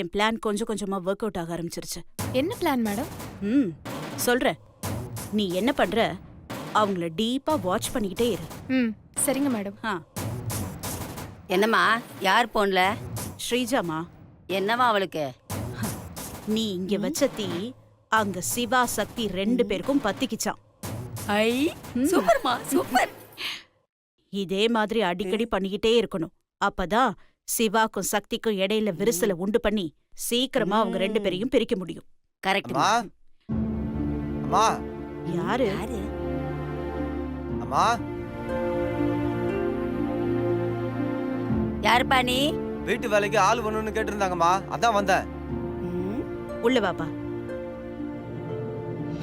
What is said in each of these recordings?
என் plan கொஞ்சம் கொஞ்சமா work out ஆக ஆரம்பிச்சிருச்சு. என்ன பிளான் மேடம்? சொல்றேன். நீ என்ன பண்ற, அவங்கள டீப்பா வாட்ச் பண்ணிக்கிட்டே இரு. சரிங்க மேடம். என்னம்மா, யார் போன்ல? ஸ்ரீஜாமா. என்னவா அவளுக்கு? நீ இங்க வச்ச தீ அங்க சிவா சக்தி 2 பேருக்கும் பத்திக்கிச்சான். ஐ சூப்பர்மா, சூப்பர். இதே மாதிரி அடிக்கடி பண்ணிக்கிட்டே இருக்கணும். அப்பதான் சிவாக்கும் சக்திக்கும் இடையில விரிசலை உண்டு பண்ணி சீக்கிரமா அவங்க 2 பேரையும் பிரிக்க முடியும். கரெக்ட். அம்மா. யாரு? அம்மா. யாருப்பா நீ? வீட்டு வேலைக்கு ஆள் வேணும்னு கேட்டிருந்தாங்கம்மா, அதான் வந்தேன். உள்ள வாப்பா.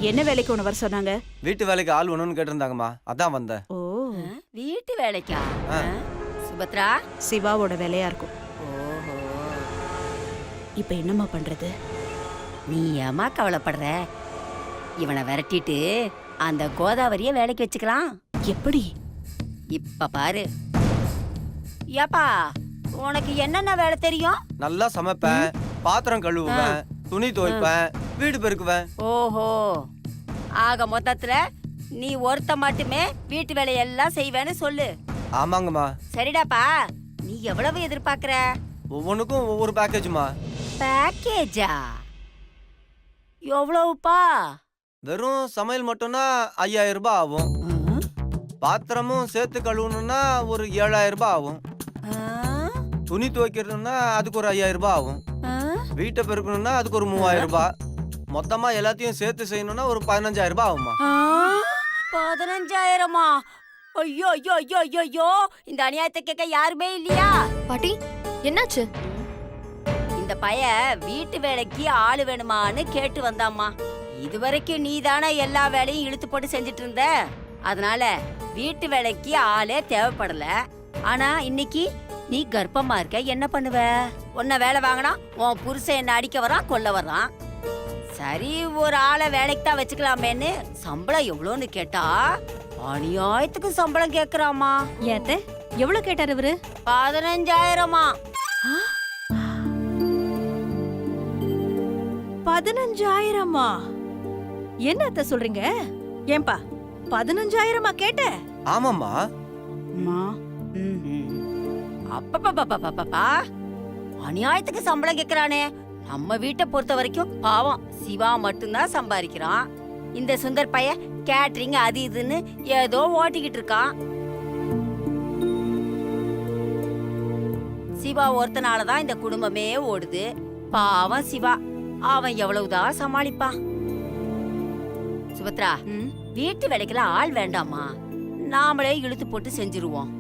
என்ன வேலைக்கு உன்னை வர சொன்னாங்க? வீட்டு வேலைக்கு ஆள் வேணும்னு கேட்டிருந்தாங்கம்மா, அதான் வந்தேன். ஓ, வீட்டு வேலைக்கா? சுபத்ரா, சிவாவோட வேலையா இருக்கும். ஓஹோ. இப்ப என்னம்மா பண்றது? நீ ஏமா கவலைப்படுற? இவனை விரட்டிட்டு அந்த கோதாவரிய வேலைக்கு வச்சுக்கலாம். எப்படி? இப்ப பாரு. ஏப்பா, உனக்கு என்னென்ன வேலை தெரியும்? நல்லா சமைப்பேன், பாத்திரம் கழுவுவேன், துணி துவைப்பேன், வீடு பெருக்குவேன். ஓஹோ, ஆக மொத்தத்துல நீ ஒருத்த மட்டுமே வீட்டு வேலையெல்லாம் செய்வேன்னு சொல்லு. ஆமாங்கம்மா. சரிடாப்பா, நீ எவ்வளவு எதிர்பார்க்கற? ஒவ்வொன்றுக்கும் ஒவ்வொரு பேக்கேஜுமா. பேக்கேஜா? எவ்வளவுப்பா? வெறும் சமையல் மட்டும்னா 5000 ரூபாய் ஆகும். பாத்திரமும் சேர்த்து கழுவணும்னா ஒரு 7000 ரூபாய் ஆகும். துணி துவைக்கிறதுனா அதுக்கு ஒரு 5000 ரூபாய் ஆகும். வீட்டை பெருக்கணும்னா அதுக்கு ஒரு 3000 ரூபாய். மொத்தமா எல்லாத்தையும் சேர்த்து செய்யணும்னா ஒரு 15000 ரூபாய் ஆகுமா. 15000மா? ஐயோ ஐயோ ஐயோ ஐயோ ஐயோ, இந்த அநியாயத்தை கேட்க யாருமே இல்லையா? பாட்டி, என்னாச்சு? இந்த பைய வீட்டு வேலைக்கு ஆளு வேணுமான்னு கேட்டு வந்தாம்மா. இதுவரைக்கும் நீ தானே எல்லா வேலையும் இழுத்து போட்டு செஞ்சுட்டு இருந்த. அதனால வீட்டு வேலைக்கு ஆளே தேவைப்படல. ஆனா இன்னைக்கு நீ கர்ப்பமா இருக்க, என்ன பண்ணுவ? உன்னை வேலை வாங்கினா உன் புருஷன் என்ன அடிக்க வரான், கொல்ல வர்றான். சரி, ஒரு ஆளை வேலைக்கு தான் வச்சுக்கலாமேன்னு சம்பளம் எவ்வளோன்னு கேட்டா அநியாயத்துக்கு சம்பளம் கேக்குறாமா. ஏத்த எவ்வளவு கேட்டாரு இவரு? 15000மா. 15000மா? என்ன அத்த சொல்றீங்க? ஏன்பா 15000மா கேட்ட? ஆமாம்மா. அப்பப்பா, அநியாயத்துக்கு சம்பளம் கேக்குறானே. நம்ம வீட்டை பொறுத்த வரைக்கும் பாவம் சிவா மட்டும்தான் சம்பாதிக்கிறான். இந்த சுந்தர் பைய கேட்டரிங் அது இதுன்னு ஏதோ ஓட்டிக்கிட்டு இருக்கான். சிவா ஒருத்தனாலதான் இந்த குடும்பமே ஓடுது. பாவம் சிவா, அவன் எவ்வளவுதான் சமாளிப்பான். சுபத்ரா, வீட்டு வேலைக்கெல்லாம் ஆள் வேண்டாமா, நாமளே இழுத்து போட்டு செஞ்சிருவோம்.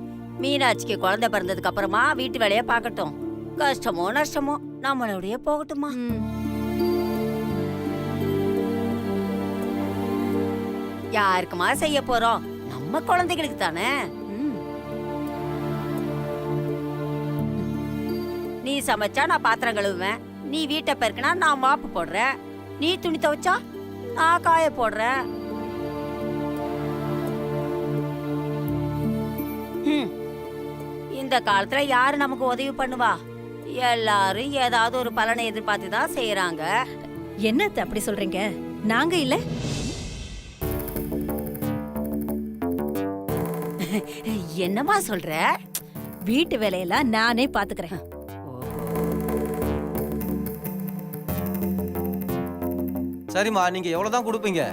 மீனாட்சிக்கு குழந்தை பிறந்ததுக்கு அப்புறமா வீட்டு வேலைய பாக்கட்டும். கஷ்டமோ நஷ்டமோ நம்மளோடய போகட்டுமா. யாருக்குமா செய்ய போறோம்? நம்ம குழந்தைகளுக்கு தானே. நீ சமைச்சா நான் பாத்திரம் கழுவுவேன், நீ வீட்டை பெருக்கினா நான் மாப்பு போடுறேன், நீ துணி துவைச்சா நான் காய போடுறேன். இந்த காலத்துல யாரு நமக்கு உதவி பண்ணுவா? எல்லாரும் ஏதாவது ஒரு பலனை எதிர்பார்த்து தான் செய்யறாங்க. என்னத்த அப்படி சொல்றீங்க? நாங்க இல்ல. என்னமா சொல்ற? வீட்டு வேலையெல்லாம் நானே பாத்துக்கிறேன். சரிம்மா, நீங்க எவ்வளவுதான் கொடுப்பீங்க?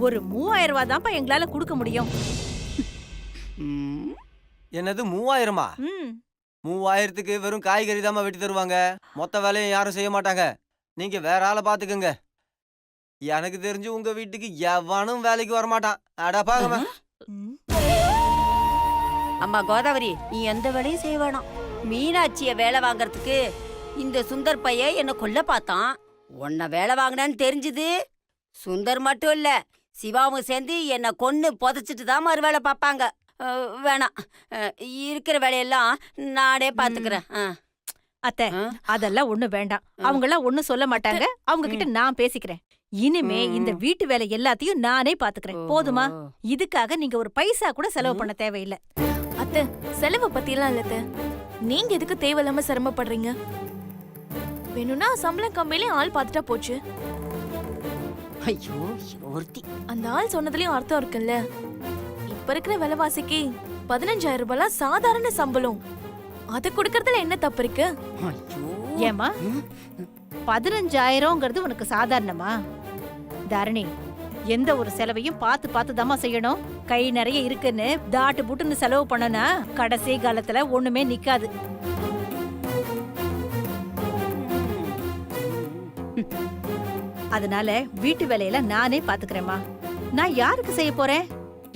ஒரு 3000 ரூபாய் தான்ப்பா எங்களால கொடுக்க முடியும். என்னது 3000மா? 3000க்கு வெறும் காய்கறி தாமா வெட்டி தருவாங்க. மொத்த வேலையும் யாரும் செய்ய மாட்டாங்க. நீங்க வேற ஆளை பாத்துக்கங்க. எனக்கு தெரிஞ்சு உங்க வீட்டுக்கு எவனும் வேலைக்கு வரமாட்டான். அடப்பாங்கம்மா. அம்மா கோதாவரி, நீ எந்த வேலையும் செய்ய வேணாம். மீனாட்சிய வேலை வாங்கறதுக்கு இந்த சுந்தர் பைய என்ன கொல்ல பார்த்தான். உன்னை வேலை வாங்கினேன்னு தெரிஞ்சுது. சுந்தர் மட்டும் இல்ல, சிவாவும் சேர்ந்து என்ன கொன்னு புதைச்சிட்டு தான் மறு வேலை பார்ப்பாங்க. வேணாம், இருக்கிற வேலையெல்லாம் நானே பாத்துக்கிறேன். அத்தை, அதெல்லாம் ஒண்ணு வேண்டாம். அவங்க எல்லாம் ஒண்ணும் சொல்ல மாட்டாங்க. அவங்க கிட்ட நான் பேசிக்கிறேன். இனிமே இந்த வீட்டு வேலை எல்லாத்தையும் நானே பாத்துக்கிறேன். போதுமா? இதுக்காக நீங்க ஒரு பைசா கூட செலவு பண்ண தேவையில்லை. அத்தை, செலவு பத்தி எல்லாம் இல்ல. நீங்க எதுக்கு தேவையில்லாம சிரமப்படுறீங்க? வேணும்னா சம்பளம் கம்மியிலே ஆள் பார்த்துட்டா போச்சு. ஐயோ ஒருத்தி. அந்த ஆள் சொன்னதுலயும் அர்த்தம் இருக்குல்ல. இப்ப இருக்கிற விலைவாசிக்கு 15,000 ரூபாய் சாதாரண சம்பளம். அத கொடுக்கறதுல என்ன தப்பு இருக்கு? ஐயோ ஏமா 15,000ங்கிறது உனக்கு சாதாரணமா? தாரணி, எந்த ஒரு செலவையும் பார்த்து பார்த்து தாமா செய்யணும். கை நிறைய இருக்குன்னு தாட்டு புட்டுன்னு செலவு பண்ணனா கடைசி காலத்துல ஒண்ணுமே நிக்காது. அதனால வீட்டு வேலையில நானே பாத்துக்கிறேம்மா. நான் யாருக்கு செய்ய போறேன்?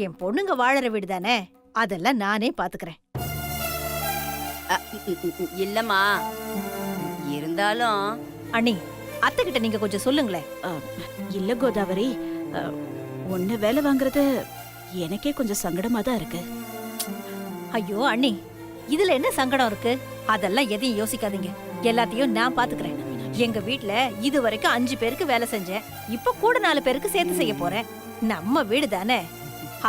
என் பொண்ணுங்க வாழற வீடு தானே, அதெல்லாம் நானே பாத்துக்கிறேன். இல்லம்மா, இருந்தாலும் அண்ணி, அத்தை கிட்ட நீங்க கொஞ்சம் சொல்லுங்களேன். இல்ல கோதாவரி, உன்னை வேலை வாங்குறது எனக்கே கொஞ்சம் சங்கடமா தான் இருக்கு. ஐயோ அண்ணி, இதுல என்ன சங்கடம் இருக்கு? அதெல்லாம் எதையும் யோசிக்காதீங்க, எல்லாத்தையும் நான் பாத்துக்கிறேன். எங்க வீட்ல இது வரைக்கும் 5 பேருக்கு வேலை செஞ்சேன், இப்ப கூட 4 பேருக்கு சேர்த்து செய்ய போறேன். நம்ம வீடு தானே,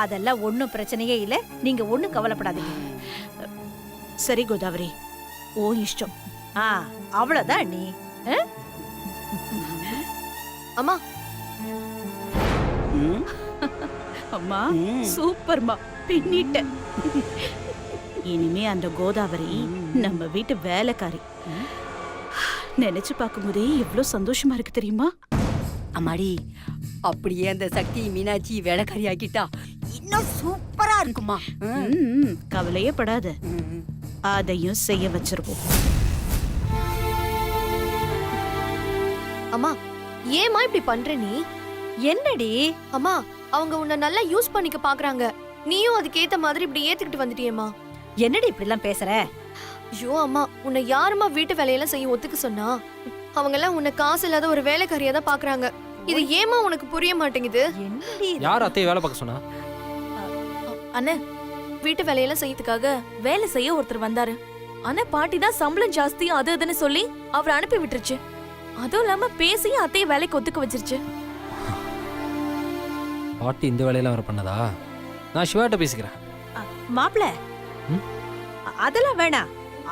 அதெல்லாம் ஒண்ணும் பிரச்சனையே இல்ல. நீங்க ஒண்ணும் கவலைப்படாதீங்க. சரி கோதாவரி, ஓ இஷ்டம். அவ்வளவுதான் அண்ணி. அம்மா, அம்மா சூப்பர்மா, பின்னிட்ட. இனிமே அந்த கோதாவரி நம்ம வீட்டு வேலைக்காரி. நினைச்சு பார்க்கும்போதே எவ்வளவு சந்தோஷமா இருக்கு தெரியுமா? அம்மாடி, அப்படியே அந்த சக்தி மீனாட்சி வேலைக்காரி ஆக்கிட்டா இன்னும் சூப்பரா இருக்குமா. கவலையே படாத, அதையும் செய்ய வச்சிருவோம். அம்மா, ஏமா இப்படி பண்ற நீ? என்னடி? அம்மா, அவங்க உன்னை நல்லா யூஸ் பண்ணிக்க பாக்குறாங்க. நீயும் அதுக்கேத்த மாதிரி இப்படி ஏத்துக்கிட்டு வந்துட்டியேம்மா. என்னடி இப்படி எல்லாம் பேசுற? ஐயோ அம்மா, உன்னை யாருமா வீட்டு வேலையெல்லாம் செய்ய ஒத்துக்க சொன்னா? அவங்க எல்லாம் உன்னை காசு இல்லாத ஒரு வேலைக்காரியா தான் பாக்குறாங்க. இது ஏமா உனக்கு புரிய மாட்டேங்குது? என்னடி இது? யார் அத்தையை வேலை பார்க்க சொன்னா? அண்ணே, வீட்டு வேலையெல்லாம் செய்யறதுக்காக வேலை செய்ய ஒருத்தர் வந்தாரு. ஆனா பாட்டி தான் சம்பளம் ஜாஸ்தி அது இதுன்னு சொல்லி அவரை அனுப்பி விட்டுருச்சு. அதுவும் இல்லாம பேசி அத்தையை வேலைக்கு ஒத்துக்க வச்சிருச்சு. பாட்டி இந்த வேலையெல்லாம் வர பண்ணதா? நான் சிவாட்ட பேசிக்கிறேன். மாப்ள, ம்? அதெல்லாம் வேணாம்.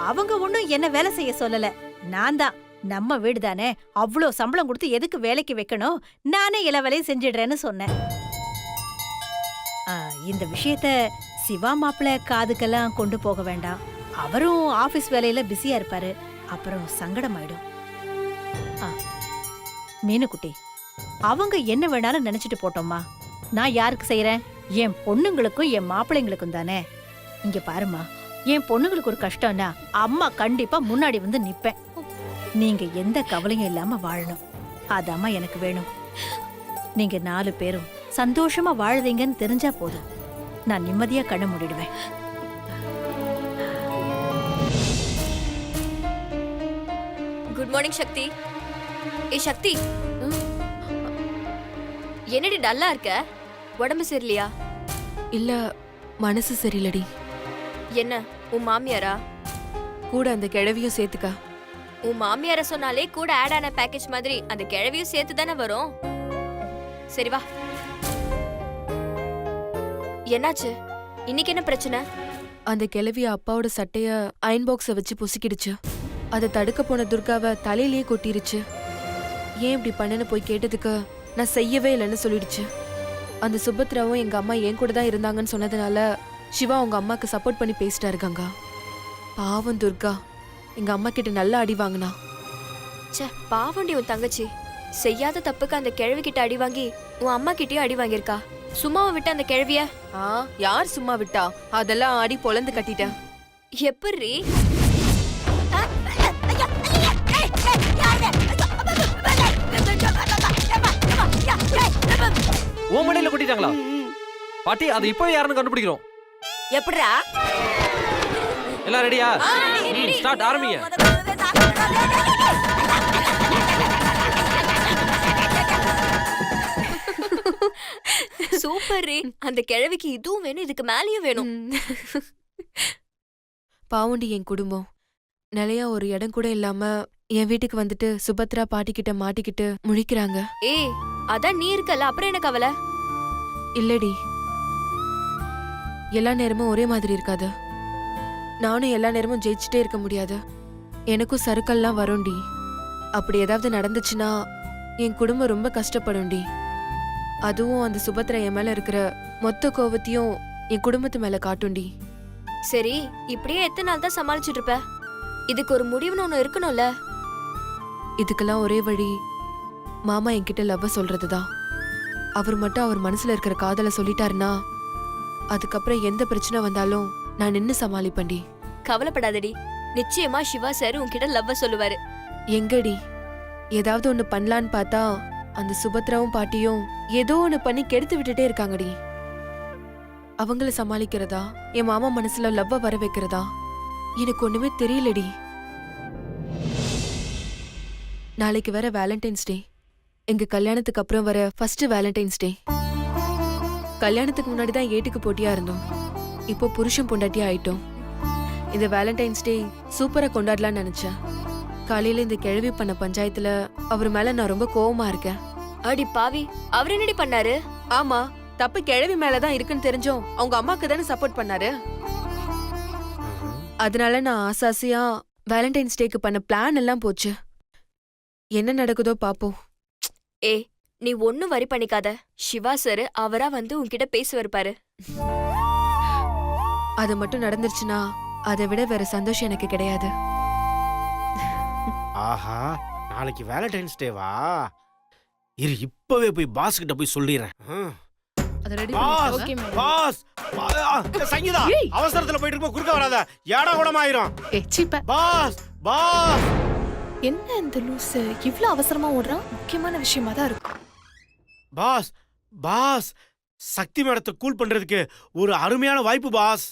அவங்க ஒண்ணும் என்ன வேலை செய்ய சொல்லல. நான் தான், நம்ம வீடு தானே, அவ்வளோ சம்பளம் கொடுத்து எதுக்கு வேலைக்கு வைக்கணும், நானே எல்லா வேலையும் செஞ்சிடுறேன்னு சொன்னேன். இந்த விஷயத்த சிவா மாப்பிள்ள காதுக்கெல்லாம் கொண்டு போக வேண்டாம். அவரும் ஆபீஸ் வேலையில பிஸியா இருப்பாரு, அப்புறம் சங்கடமாயிடும். மீனுக்குட்டி, அவங்க என்ன வேணாலும் நினைச்சிட்டு போட்டோம்மா. நான் யாருக்கு செய்யறேன்? என் பொண்ணுங்களுக்கும் என் மாப்பிள்ளைங்களுக்கும் தானே. இங்க பாருமா, என் பொண்ணுங்களுக்கு ஒரு கஷ்டம்னா அம்மா கண்டிப்பா முன்னாடி வந்து நிப்பேன். நீங்க எந்த கவலையும் இல்லாம வாழணும், அதாம்மா எனக்கு வேணும். நீங்க 4 பேரும் சந்தோஷமா வாழுதீங்கன்னு தெரிஞ்சா போதும், நான் நிம்மதியா கண்ண மூடிடுவேன். குட் மார்னிங் சக்தி. ஏ சக்தி, என்னடி டல்லா இருக்க? உடம்பு சரியில்லையா? இல்ல, மனசு சரியில்லடி. என்ன, உன் மாமியாரா? கூட அந்த கிழவியும் சேர்த்துக்கா. உன் மாமியார சொன்னாலே கூட ஆட் ஆன பேக்கேஜ் மாதிரி அந்த கிழவியும் சேர்த்து தானே வரும். சரி வா. என்னாச்சு? இன்னைக்கு என்ன பிரச்சனை? அந்த கிழவி அப்பாவோட சட்டைய அயன் பாக்ஸ வச்சு பொசுக்கிடுச்சு. அதை தடுக்க போன துர்காவை தலையிலேயே கொட்டிருச்சு. ஏன் இப்படி பண்ணனு போய் கேட்டதுக்கு நான் செய்யவே இல்லைன்னு சொல்லிடுச்சு. அந்த சுபத்ராவும் எங்க அம்மா என் கூட தான் இருந்தாங்கன்னு சொன்னதுனால சிவா உங்க அம்மாக்கு சப்போர்ட் பண்ணி பேசிட்டாரு கங்கா. பாவம் துர்கா எங்க அம்மா கிட்ட நல்லா அடி வாங்கினா. ச்சே, பாவண்டி உன் தங்கச்சி. செய்யாத தப்புக்கு அந்த கிழவி கிட்ட அடி வாங்கி உன் அம்மா கிட்டயும் அடி வாங்கியிருக்கா. சும்மாவை விட்டு அந்த கிழவிய யார் சும்மா விட்டா? அதெல்லாம் ஆடி பொளந்து கட்டிட்டேன். எப்படி? ஓ மடையில கொட்டிட்டாங்களா? பாட்டி, அது இப்போ யாருன்னு கண்டுபிடிக்கிறோம். எப்படிடா? எல்லாம் ரெடியா? ஸ்டார்ட், ஆரம்பிங்க. சூப்பர் ரே. அந்த கிழவிக்கு இதுவும் வேணும், இதுக்கு மேலயும் வேணும். பாவண்டி என் குடும்பம் நிலையா ஒரு இடம் கூட இல்லாம என் வீட்டுக்கு வந்துட்டு சுபத்ரா பாட்டி கிட்ட மாட்டிக்கிட்டு முழிக்கிறாங்க. ஏய், அதான் நீ இருக்கல, அப்புறம் என்ன கவலை? இல்லடி, எல்லா நேரமும் ஒரே மாதிரி இருக்காது. நானும் எல்லா நேரமும் ஜெயிச்சுட்டே இருக்க முடியாது. எனக்கும் சறுக்கல்லாம் வரும்டி. அப்படி ஏதாவது நடந்துச்சுன்னா என் குடும்பம் ரொம்ப கஷ்டப்படும்டி. அதுவும் அந்த சுபத்ரா என் மேல இருக்கிற மொத்த கோவத்தையும் என் குடும்பத்து மேல காட்டும்டி. சரி, இப்படியே எத்தனை நாள் தான் சமாளிச்சுட்டு இருப்ப? இதுக்கு ஒரு முடிவுன்னு ஒண்ணு இருக்கணும்ல. இதுக்கெல்லாம் ஒரே வழி மாமா என்கிட்ட லவ்வ சொல்றதுதான். அவர் மட்டும் அவர் மனசுல இருக்கிற காதலை சொல்லிட்டாருன்னா அதுக்கப்புறம் எந்த பிரச்சனை வந்தாலும் நான் நின்னு சமாளிப்பேன்டி. கவலைப்படாதடி, நிச்சயமா சிவா சார் உன்கிட்ட லவ்வ சொல்லுவாரு. எங்கடி ஏதாவது ஒண்ணு பண்ணலான்னு பார்த்தா அந்த சுபத்ராவும் பாட்டியும் ஏதோ ஒண்ணு பண்ணி கெடுத்து விட்டுட்டே இருக்காங்கடி. அவங்கள சமாளிக்கிறதா என் மாமா மனசுல லவ்வ வர வைக்கிறதா எனக்கு ஒண்ணுமே தெரியலடி. நாளைக்கு வர வேலண்டைன்ஸ் டே, எங்க கல்யாணத்துக்கு அப்புறம் வர ஃபர்ஸ்ட் வேலண்டைன்ஸ் டே. கல்யாணத்துக்கு முன்னாடி தான் ஏட்டுக்கு போட்டியா இருந்தோம், இப்போ புருஷன் பொண்டாட்டியா ஆயிட்டோம். இந்த வேலண்டைன்ஸ் டே சூப்பரா கொண்டாடலாம்னு நினைச்சேன். காலையில இந்த கிழவி பண்ண பஞ்சாயத்துல அவர் மேல நான் ரொம்ப கோவமா இருக்கேன். அடி பாவி, அவர் என்னடி பண்ணாரு? ஆமா, தப்பு கிழவி மேலதான் இருக்குன்னு தெரிஞ்சும் அவங்க அம்மாக்கு தானே சப்போர்ட் பண்ணாரு. அதனால நான் ஆசாசியா வேலண்டைன்ஸ் டேக்கு பண்ண பிளான் எல்லாம் போச்சு. என்ன நடக்குதோ பாப்போம். ஏ, நீ ஒன்னும் வரி பண்ணிக்காத. சிவா சார் அவரா வந்து உன்கிட்ட பேசுவாரு பாரு. அது மட்டும் நடந்துருச்சுன்னா அதை விட வேற சந்தோஷம் எனக்கு கிடையாது. ஆஹா, நாளைக்கு வேலண்டைன்ஸ் டேவா? இரு, இப்பவே போய் பாஸ் கிட்ட போய் சொல்லிடுறேன். பாஸ், பாஸ், சங்கீதா, அவசரத்துல போயிட்டு இருப்போம், குறுக்க வராத, ஏடா கூடமாயிரும். Pass, pass. என்ன இந்த லூசு இவ்ளோ அவசரமா ஓடுறான்? முக்கியமான விஷயமா தான் இருக்கும். பாஸ், பாஸ், சக்தி மேடத்தை கூல் பண்றதுக்கு ஒரு அருமையான வாய்ப்பு பாஸ்.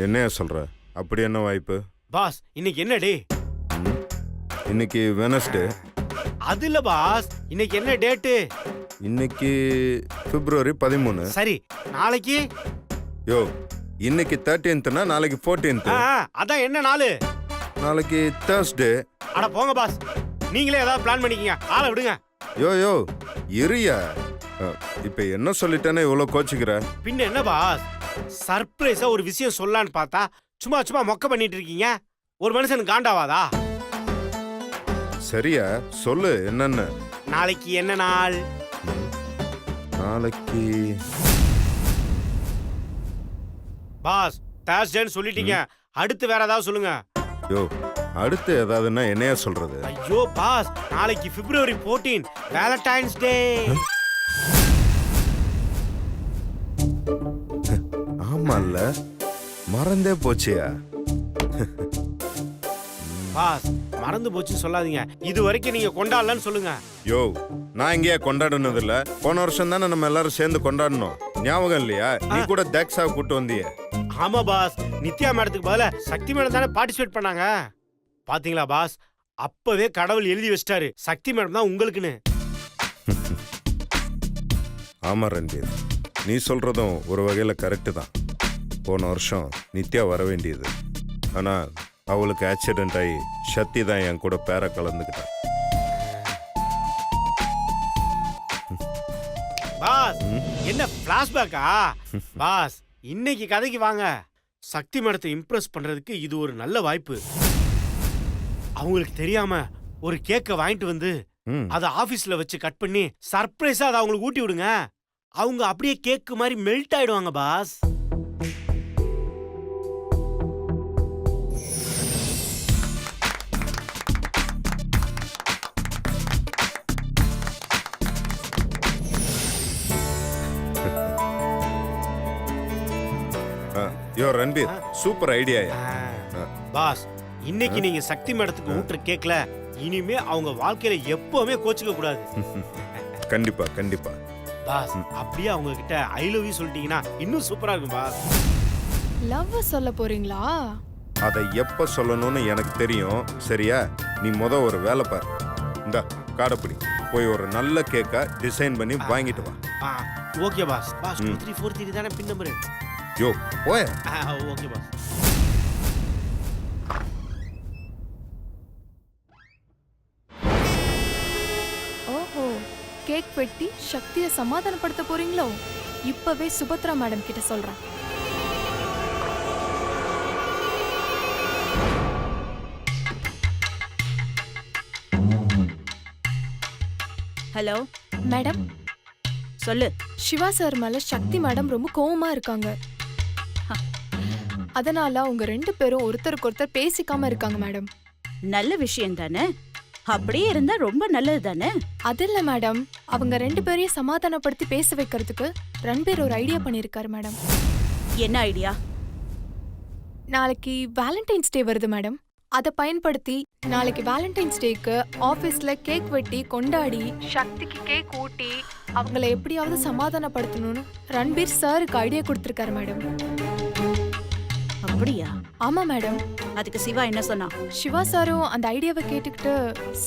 என்னையா சொல்ற? அப்படி என்ன வாய்ப்பு? பாஸ், இன்னைக்கு என்ன டே? இன்னைக்கு வெனஸ்டே. அது இல்ல பாஸ், இன்னைக்கு என்ன டேட்டு? இன்னைக்கு பிப்ரவரி 13. சரி, நாளைக்கு? யோ, இன்னைக்கு 13னா நாளைக்கு 14th. அதான் என்ன நாளு? நாளைக்கு தேர்ஸ்டே. அட போங்க பாஸ், நீங்களே ஏதாவது பிளான் பண்ணிக்கங்க, ஆளை விடுங்க. யோ யோ இரியா, இப்ப என்ன சொல்லிட்டேன்னு இவ்வளவு கோச்சிக்கிற? பின்ன என்ன பாஸ், சர்ப்ரைஸா ஒரு விஷயம் சொல்லலான்னு பார்த்தா சும்மா சும்மா மொக்க பண்ணிட்டு இருக்கீங்க. ஒரு மனுஷனுக்கு காண்டாவாதா? சரியா சொல்லு என்னன்னு. நாளைக்கு என்ன நாள்? நாளைக்கு பாஸ் தேர்ஸ்டேன்னு சொல்லிட்டீங்க, அடுத்து வேற ஏதாவது சொல்லுங்க. யோ, அடுத்து ஏதாவதுன்னா என்னையா சொல்றது? ஐயோ பாஸ், நாளைக்கு பிப்ரவரி 14 வேலண்டைன்ஸ் டே. ஆமால்ல, மறந்தே போச்சியா? பாஸ், மறந்து போச்சுன்னு சொல்லாதீங்க, இது வரைக்கும் நீங்க கொண்டாடலன்னு சொல்லுங்க. யோ, நான் இங்கேயே கொண்டாடுனது இல்ல. போன வருஷம் தானே நம்ம எல்லாரும் சேர்ந்து கொண்டாடணும், ஞாபகம் இல்லையா? நீ கூட தேக்ஸா கூட்டு வந்திய. ஆமா பாஸ், நித்யா மேடத்துக்கு பதிலா சக்தி மேடம் தானே பார்ட்டிசிபேட் பண்ணாங்க. பாத்தீங்களா பாஸ், அப்பவே கடவுள் எழுதி வச்சிட்டாரு சக்தி மேடம் தான் உங்களுக்குன்னு. ஆமா ரன்பீர், நீ சொல்றதும் ஒரு வகையில கரெக்டு தான். போன வருஷம் நித்யா வர வேண்டியது, ஆனா அவளுக்கு ஆக்சிடென்ட் ஆகி சக்தி தான் என் கூட பேர கலந்துக்கிட்டான். பாஸ், என்ன பிளாஷ்பேக்கா? பாஸ், இன்னைக்கு கதைக்கு வாங்க. சக்தி மேடத்தை இம்ப்ரெஸ் பண்றதுக்கு இது ஒரு நல்ல வாய்ப்பு. அவங்களுக்கு தெரியாம ஒரு கேக்க வாங்கிட்டு வந்து அதை ஆபீஸ்ல வச்சு கட் பண்ணி சர்ப்ரைஸா அதை அவங்களுக்கு ஊட்டி விடுங்க. அவங்க அப்படியே கேக்கு மாதிரி மெல்ட் ஆயிடுவாங்க பாஸ். யோ ரன்பீர், சூப்பர் ஐடியா. பாஸ், இன்னைக்கு நீங்க சக்தி மேடத்துக்கு ஊட்டுற கேக்கல இனிமே அவங்க வாழ்க்கையில எப்பவுமே கோச்சிக்க கூடாது. கண்டிப்பா கண்டிப்பா பாஸ். அப்படியே அவங்க கிட்ட ஐ லவ் யூ சொல்லிட்டீங்கன்னா இன்னும் சூப்பரா இருக்கும் பாஸ். லவ் சொல்ல போறீங்களா? அதை எப்ப சொல்லணும்னு எனக்கு தெரியும். சரியா, நீ ஒரு வேலை பாரு. இந்த காடப்பிடி போய் ஒரு நல்ல கேக்கா டிசைன் பண்ணி வாங்கிட்டு வா. Okay pass. பாஸ் 2343 தானே பின் நம்பர்? யோ போய. Okay pass. ஓஹோ, கேக் வெட்டி சக்தியை சமாதானப்படுத்த போறீங்களோ? இப்பவே சுபத்ரா மேடம் கிட்ட சொல்றேன். ஹலோ, மேடம், சொல்லு. சிவா சார் மேல சக்தி மேடம் ரொம்ப கோவமா இருக்காங்க. அதனால அவங்க 2 பேரும் ஒருத்தருக்கு ஒருத்தர் பேசிக்காம இருக்காங்க மேடம். நல்ல விஷயம் தானே, அப்படியே இருந்தா ரொம்ப நல்லது தானே. அது இல்ல மேடம், அவங்க 2 பேரையும் சமாதானப்படுத்தி பேச வைக்கிறதுக்கு ரன்பீர் ஒரு ஐடியா பண்ணிருக்காரு மேடம். என்ன ஐடியா? நாளைக்கு வேலண்டைன்ஸ் டே வருது மேடம். அதை பயன்படுத்தி நாளைக்கு வேலண்டைன்ஸ் டேக்கு ஆபீஸ்ல கேக் வெட்டி கொண்டாடி சக்திக்கு கேக் ஊட்டி அவங்கள எப்படியாவது சமாதானப்படுத்தணும்னு ரன்பீர் சாருக்கு ஐடியா கொடுத்திருக்காரு மேடம். அப்படியா? ஆமா மேடம். அதுக்கு சிவா என்ன சொன்னான்? சிவா சாரும் அந்த ஐடியாவை கேட்டுக்கிட்டு,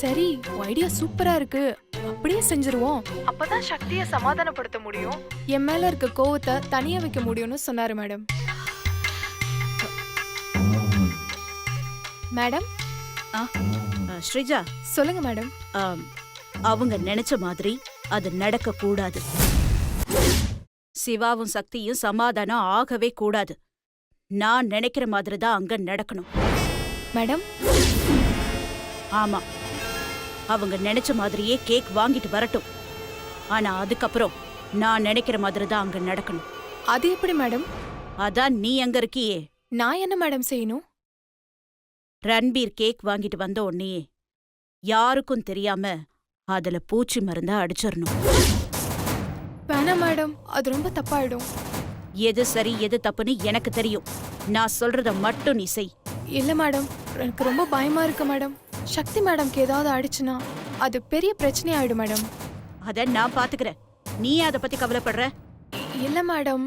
சரி ஐடியா சூப்பரா இருக்கு, அப்படியே செஞ்சிருவோம், அப்பதான் சக்தியை சமாதானப்படுத்த முடியும், என் மேல இருக்க கோவத்தை தனியா வைக்க முடியும்னு சொன்னாரு மேடம். மேடம், ஸ்ரீஜா, சொல்லுங்க மேடம். அவங்க நினைச்ச மாதிரி அது நடக்க கூடாது. சிவாவும் சக்தியும் சமாதானம் ஆகவே கூடாது. நான் நினைக்கிற மாதிரி தான் அங்க நடக்கணும். மேடம், ஆமா, அவங்க நினைச்ச மாதிரியே கேக் வாங்கிட்டு வரட்டும். ஆனா அதுக்கப்புறம் நான் நினைக்கிற மாதிரி தான் அங்க நடக்கணும். அது எப்படி மேடம்? அதான் நீ அங்க இருக்கியே. நான் என்ன மேடம் செய்யணும்? ரன்பீர் கேக் வாங்கிட்டு வந்த உடனே யாருக்கும் தெரியாம அதுல பூச்சி மருந்தா அடிச்சிடணும். வேணாம் மேடம், அது ரொம்ப தப்பாயிடும். எது சரி எது தப்புன்னு எனக்கு தெரியும். நான் சொல்றத மட்டும் நீ செய். இல்ல மேடம், எனக்கு ரொம்ப பயமா இருக்கு மேடம். சக்தி மேடம்க்கு ஏதாவது ஆயிடுச்சுன்னா அது பெரிய பிரச்சனை ஆயிடும் மேடம். அத நான் பாத்துக்கிறேன், நீ அத பத்தி கவலைப்படுற? இல்ல மேடம்,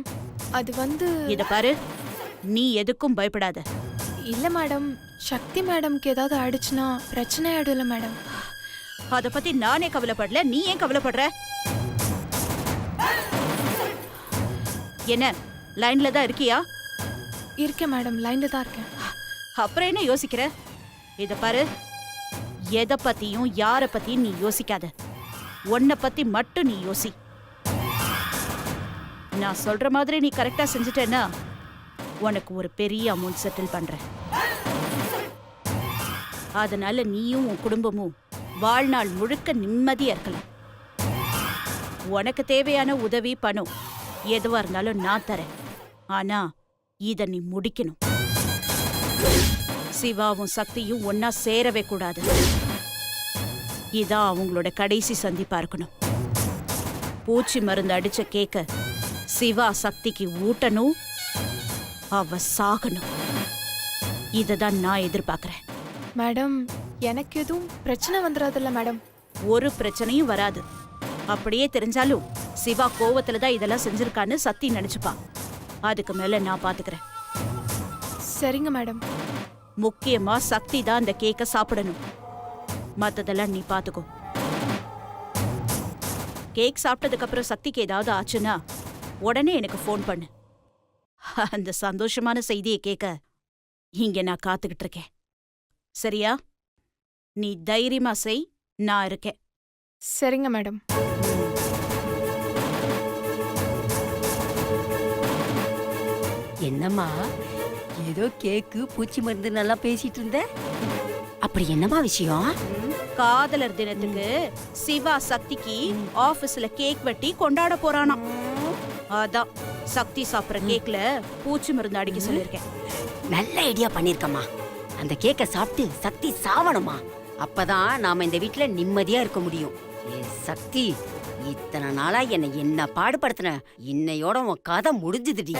அது இத பாரு, நீ எதுக்கும் பயப்படாத. இல்ல மேடம், சக்தி மேடம்க்கு ஏதாவது ஆயிடுச்சுன்னா பிரச்சனை ஆயிடும்ல மேடம். அத பத்தி நானே கவலைப்படல, நீ ஏன் கவலைப்படுற? என்ன லைன்ல தான் இருக்கியா? இருக்கேன் மேடம், லைன்ல தான் இருக்கேன். அப்புறம் என்ன யோசிக்கிற? இத பாரு, எதை பத்தியும் யார பத்தியும் நீ யோசிக்காத. உன்னை பத்தி மட்டும் நீ யோசி. நான் சொல்ற மாதிரி நீ கரெக்டா செஞ்சுட்டேன்னா உனக்கு ஒரு பெரிய அமௌண்ட் செட்டில் பண்றேன். அதனால நீயும் உன் குடும்பமும் வாழ்நாள் முழுக்க நிம்மதியா இருக்கலாம். உனக்கு தேவையான உதவி, பணம் எதுவா இருந்தாலும் நான் தரேன். ஆனா இத நீ முடிக்கணும். சிவாவும் சக்தியும் ஒன்னா சேரவே கூடாது. இதான் அவங்களோட கடைசி சந்திப்பா இருக்கணும். பூச்சி மருந்து அடிச்ச கேக்க சிவா சக்திக்கு ஊட்டணும், அவ சாகணும். இததான் நான் எதிர்பார்க்கிறேன். மேடம், எனக்கு எதுவும் பிரச்சனை வந்துடாதுல்ல மேடம்? ஒரு பிரச்சனையும் வராது. அப்படியே தெரிஞ்சாலும் சிவா கோவத்துல தான் இதெல்லாம் செஞ்சிருக்கான்னு சக்தி நினைச்சுப்பா. அதுக்கு மேல நான் பாத்துக்கிறேன். சரிங்க மேடம். முக்கியமா சக்தி தான் அந்த கேக்க சாப்பிடணும். மத்ததெல்லாம் நீ பாத்துக்கோ. கேக் சாப்பிட்டதுக்கு அப்புறம் சக்திக்கு ஏதாவது ஆச்சுன்னா உடனே எனக்கு ஃபோன் பண்ணு. அந்த சந்தோஷமான செய்தியை கேட்க இங்க நான் காத்துக்கிட்டு இருக்கேன். சரியா? நீ தைரியமா செய், நான் இருக்கேன். சரிங்க மேடம். என்னம்மா, ஏதோ கேக்கு பூச்சி மருந்து நல்லா பேசிட்டு இருந்த, அப்படி என்னம்மா விஷயம்? காதலர் தினத்துக்கு சிவா சக்திக்கு ஆபீஸ்ல கேக் வெட்டி கொண்டாட போறானாம். அதான் சக்தி சாப்பிடுற கேக்ல பூச்சி மருந்து அடிக்க சொல்லிருக்கேன். நல்ல ஐடியா பண்ணிருக்கம்மா. அந்த கேக்க சாப்பிட்டு சக்தி சாவணுமா, அப்பதான் நாம இந்த வீட்ல நிம்மதியா இருக்க முடியும். ஏ சக்தி, இத்தனை நாளா என்ன பாடுபடுத்தின, இன்னையோட உன் கதை முடிஞ்சுதுடி.